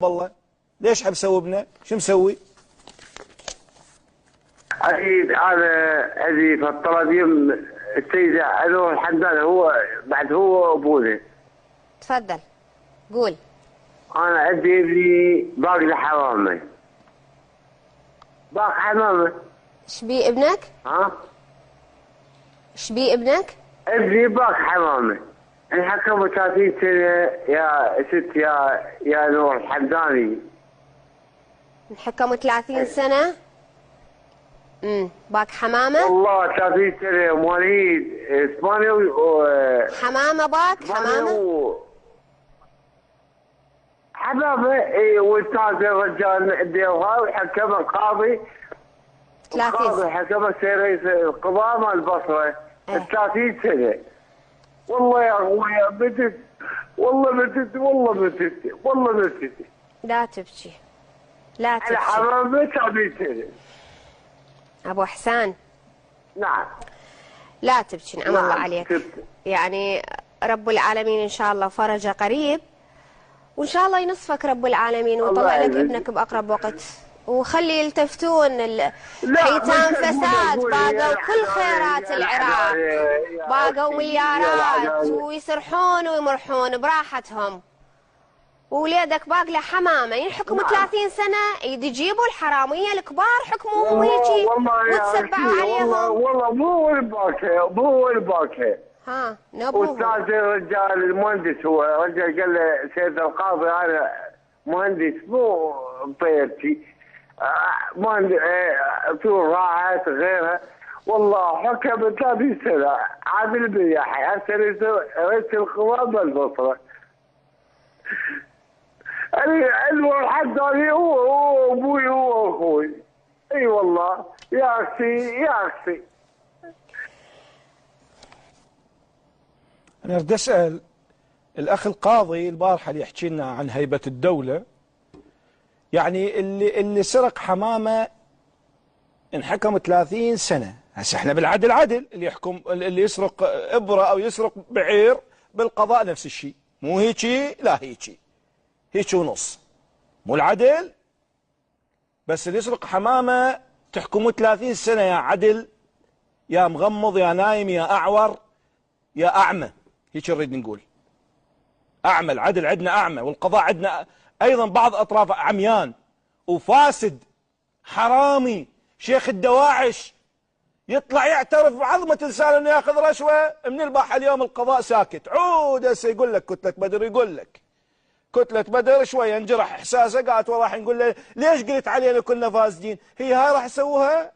والله ليش حب سوبنا؟ شو مسوي؟ اكيد انا هذه فترة يوم السيد انا الحمدان هو بعد هو ابونا. تفضل قول. انا عندي ابني باقي حمامه. باقي حمامه. ايش بيه ابنك؟ ها؟ ايش بيه ابنك؟ ابني باقي حمامه. انحكموا 30 سنة يا ست يا نور الحمداني. انحكموا 30 سنة؟ باك حمامة؟ والله 30 سنة مواليد 8 حمامة باك حمامة؟ حمامة اي والتاج الرجال ديوها وحكم القاضي 30 القاضي سنة حكم رئيس القضاء مال البصرة 30 سنة. والله يا اخويا متت والله متت والله متت والله متت. لا تبكي لا تبكي. الحمامة 30 سنة. ابو حسان. نعم. لا تبكي نعم الله عليك. تبكي. يعني رب العالمين ان شاء الله فرجه قريب، وان شاء الله ينصفك رب العالمين ويطلع لك ابنك باقرب وقت، وخلي يلتفتون حيتان فساد باقوا كل خيرات العراق، باقوا مليارات ويسرحون ويمرحون براحتهم، ووليدك باق له حمامه ينحكم 30 سنه يجيبوا الحراميه الكبار حكموهم ويجي وتسبعوا عليهم. والله مو مو الباكه. ها نبوهم. استاذ الرجال المهندس هو رجل قال له سيد القاضي انا مهندس مو بطيرتي مهندس طول راحت غيرها. والله حكم 30 سنه عادل بياحي هسه رئيس القضاء بالبصره. الحداني هو ابوي هو اخوي. اي والله يا اختي يا اختي. أنا بدي أسأل الأخ القاضي البارحة اللي يحكي لنا عن هيبة الدولة، يعني اللي سرق حمامة انحكم 30 سنة، هسه احنا بالعدل عدل، اللي يحكم اللي يسرق إبرة أو يسرق بعير بالقضاء نفس الشيء، مو هيجي لا هيجي هيك ونص، مو العدل. بس اللي يسرق حمامة تحكمه 30 سنة يا عدل يا مغمض يا نايم يا أعور يا أعمى، هيك نريد نقول. أعمى، العدل عندنا أعمى، والقضاء عندنا أيضا بعض أطرافه عميان وفاسد حرامي شيخ الدواعش، يطلع يعترف بعظمة لسانه انه ياخذ رشوة، من الباحة اليوم القضاء ساكت، عود هسه يقول لك كتلة بدر، يقول لك كتلة بدر شوية انجرح احساسه، قالت وراح نقول له ليش قلت علينا كنا فاسدين؟ هي هاي راح يسووها؟